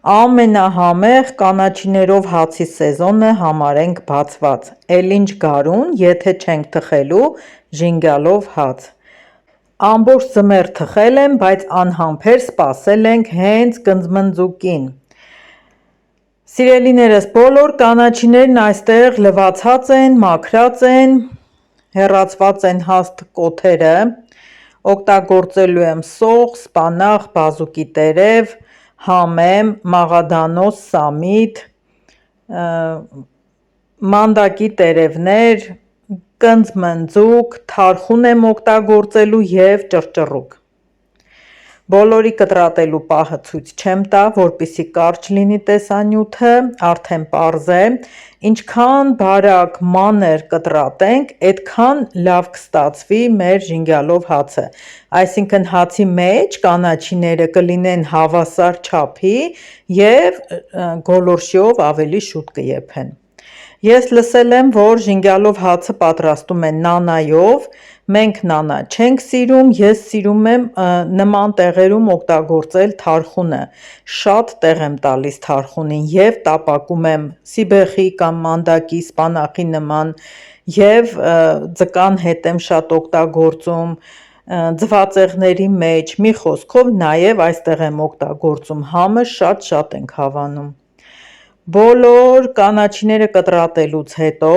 Ամենահամեղ կանաչիներով հացի սեզոնը համարենք բացված, էլ ինչ գարուն, եթե չենք թխելու ժինգյալով հաց: Ամբողջ ձմեռ թխել եմ, բայց անհամբեր սպասել ենք հենց կնձմնձուկին: Սիրելիներս, բոլոր կանաչիներն այստեղ լվացած են, մաքրած են, հեռացված են հաստ կոթերը: Օգտագործելու եմ սոխ, սպանաղ, բազուկի տերև, համեմ, մաղադանոց, սամիտ, մանդակի տերևներ, կնձմնձուկ, թարխուն եմ օգտագործելու և ճռճռուկ: Բոլորի կտրատելու պահը ցույց չեմ տա, որպեսզի կարճ լինի տեսանյութը, արդեն պարզ է, ինչքան բարակ, մանր կտրատենք, էդքան լավ կստացվի մեր ժինգյալով հացը: Այսինքն հացի մեջ կանաչիները կլինեն հավասար չափի և գոլորշիով ավելի շուտ կեփեն: Ես լսել եմ, որ ժինգյալով հացը պատրաստում են նանայով, մենք նանա չենք սիրում, ես սիրում եմ նման տեղերում օգտագործել թարխունը, շատ տեղ եմ տալիս թարխունին և տապակում եմ սիբեխի կամ մանդակի, սպանախի նման և ձկան հետ եմ շատ օգտագործում, ձվածեղների մեջ, մի խոսքով նաև այստեղ եմ օգտագործում, համը շատ ենք հավանում: Բոլոր կանաչիները կտրատելուց հետո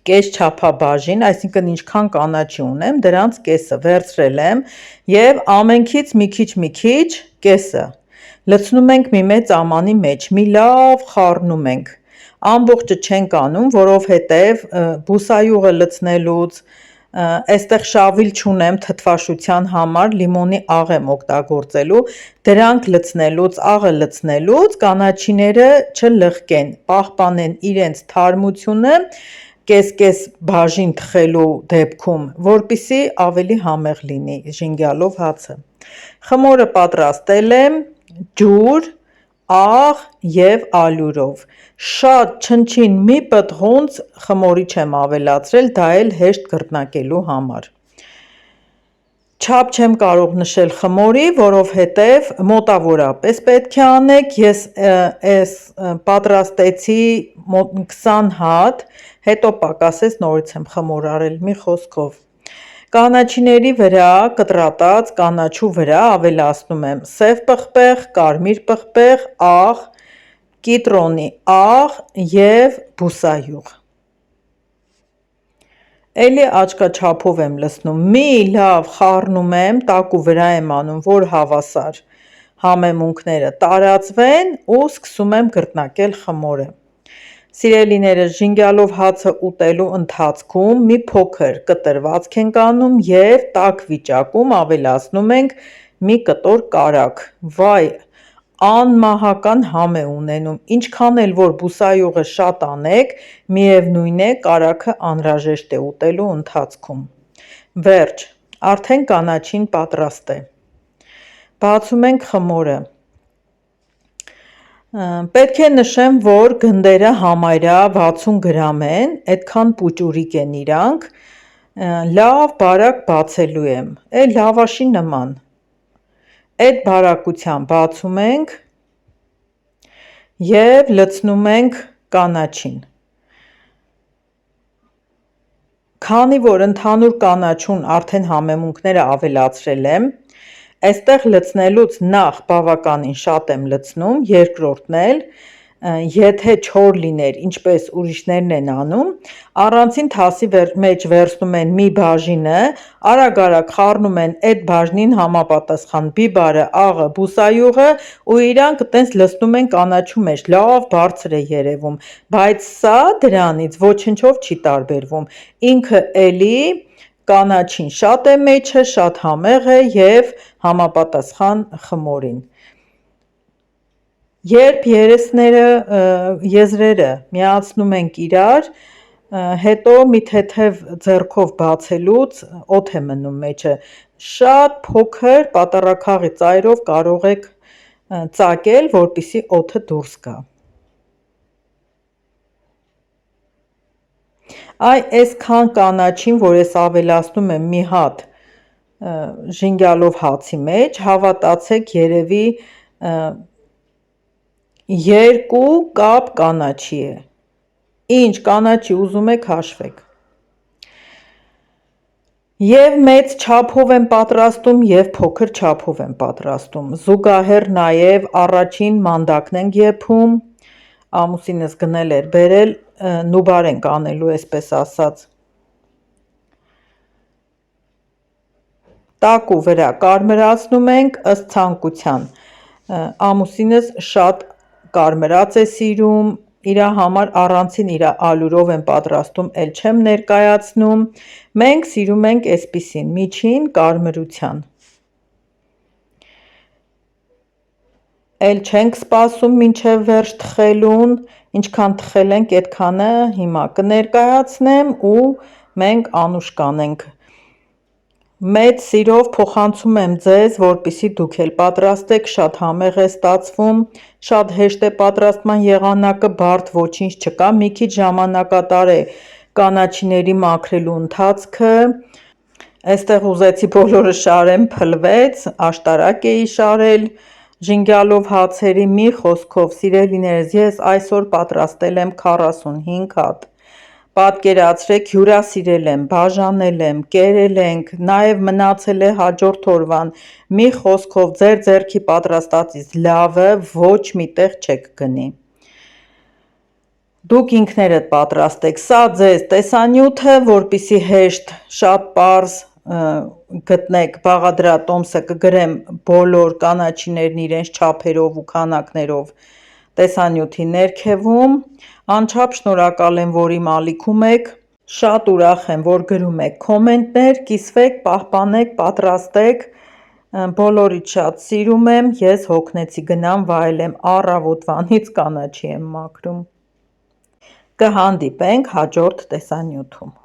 կեսչափաբաժին, այսինքն ինչքան կանաչի ունեմ, դրանց կեսը վերցրել եմ և ամենքից մի քիչ կեսը լցնում ենք մի մեծ ամանի մեջ, մի լավ խառնում ենք: Ամբողջը չենք անում, որովհետև բուսայուղը լցնելուց, այստեղ շավիլ չունեմ թթվաշության համար, լիմոնի աղ եմ օգտագործելու, դրանք լցնելուց, աղը լցնելուց կանաչիները չլխկեն, պահպանեն իրենց թարմությունը կես-կես բաժին թխելու դեպքում, որպեսզի ավելի համեղ լինի ժինգյալով հացը: Խմորը պատրաստել եմ ջուր, աղ և ալյուրով: Շատ չնչին մի պտղունց խմորի չեմ ավելացրել, դա էլ հեշտ գռտնակելու համար: Չափ չեմ կարող նշել խմորի, որովհետև մոտավորապես պետք է անեք, ես այս պատրաստեցի մոտ 20 հատ, հետո պակասեց նորից եմ խմոր արել, մի խոսքով: Կանաչիների վրա, կտրատած կանաչու վրա ավելացնում եմ սև պղպեղ, կարմիր պղպեղ, աղ, կիտրոնի աղ և բուսայուղ: Էլի աչքաչափով եմ լցնում, մի լավ խառնում եմ, տակու վրա եմ անում, որ հավասար համեմունքները տարածվեն ու սկսում եմ գռտնակել խմորը: Սիրելիներս, ժինգյալով հացը ուտելու ընթացքում մի փոքր կտրվածք ենք անում և տաք վիճակում ավելացնում ենք մի կտոր կարագ, վայ անմահական համ է ունենում, ինչքան էլ որ բուսայուղը շատ անեք, միևնույն է կարագը անհրաժեշտ է ուտելու ընթացքում: Վերջ, արդեն կանաչին պատրաստ է: Բացում ենք խմորը: Պետք է նշեմ, որ գնդերը համարյա 60 գրամ են, էդքան պուճուրիկ են իրանք, լավ բարակ բացելու եմ, լավաշի նման: Էդ բարակությամբ բացում ենք և լցնում ենք կանաչին: Քանի որ ընդհանուր կանաչուն արդեն համեմունքները ավելացրել եմ, այստեղ լցնելուց նախ բավականին շատ եմ լցնում, երկրորդն էլ, եթե չոր լիներ, ինչպես ուրիշներն են անում, առանցին թասի մեջ վերցնում են մի բաժինը, արագ խառնում են էդ բաժնին համապատասխան բիբարը, աղը, բուսայուղը ու իրանք տենց լցնում են կանաչու մեջ, լավ բարձր է երևում, բայց սա դրանից ոչնչով չի տարբերվում, ինքը էլի կանաչին շատ է մեջը, շատ համեղ է և համապատասխան խմորին: Երբ եզրերը միացնում ենք իրար, հետո մի թեթև ձեռքով բացելուց օդ է մնում մեջը, շատ փոքր պատառաքաղի ծայրով կարող եք ծակել, որպեսզի օդը դուրս գա: Այսքան կանաչին, որ ես ավելացնում եմ մի հատ ժինգյալով հացի մեջ, հավատացեք երևի 2 կապ կանաչի է։ Ինչ կանաչի ուզում եք հաշվեք։ Եվ մեծ չափով եմ պատրաստում, եւ փոքր չափով եմ պատրաստում։ Զուգահեռ նաև առաջին մանդակն ենք եփում, ամուսինս գնել էր բերել, նուբար ենք անելու, այսպես ասած։ Տակու վրա կարմրացնում ենք ըստ ցանկության։ Ամուսինս շատ կարմրած է սիրում, իր համար առանցին իր ալյուրով եմ պատրաստում, էլ չեմ ներկայացնում։ Մենք սիրում ենք այսպիսին, միջին կարմրության։ Էլ չենք սպասում մինչև վերջ թխելուն, ինչքան թխել ենք, այդքանը հիմա կներկայացնեմ ու մենք անուշ կանենք։ Մեծ սիրով փոխանցում եմ ձեզ, որպեսզի դուք էլ պատրաստեք, շատ համեղ է ստացվում, շատ հեշտ է պատրաստման եղանակը, բարդ ոչինչ չկա, մի քիչ ժամանակատար է կանաչիների մաքրելու ընթացքը։ Այստեղ ուզեցի բոլորը շարեմ, փլվեց, աշտարակ էի շարել ժենգյալով հացերի, մի խոսքով սիրելիներս, ես այսօր պատրաստել եմ 45 հատ։ Պատկերացրեք, հյուրասիրել եմ, բաժանել եմ, կերել ենք, նաև մնացել է հաջորդ օրվան, մի խոսքով ձեր ձեռքի պատրաստածից լավը ոչ մի տեղ չեք գնի։ Դուք ինքներդ պատրաստեք, սա ձեզ տեսանյութը, որպեսզի հեշտ, շատ պարզ գտնեք, բաղադրատոմսը կգրեմ բոլոր կանաչիներն իրենց չափերով ու քանակներով տեսանյութի ներքևում, անչափ շնորհակալ եմ, որ իմ ալիքում եք, շատ ուրախ եմ, որ գրում եք կոմենտներ, կիսվեք, պահպանեք, պատրաստեք, բոլորիդ շատ սիրում եմ, ես հոգնեցի գնամ վայելեմ, առավոտվանից կանաչի եմ մաքրում։ Կհանդիպենք հաջորդ տեսանյութում։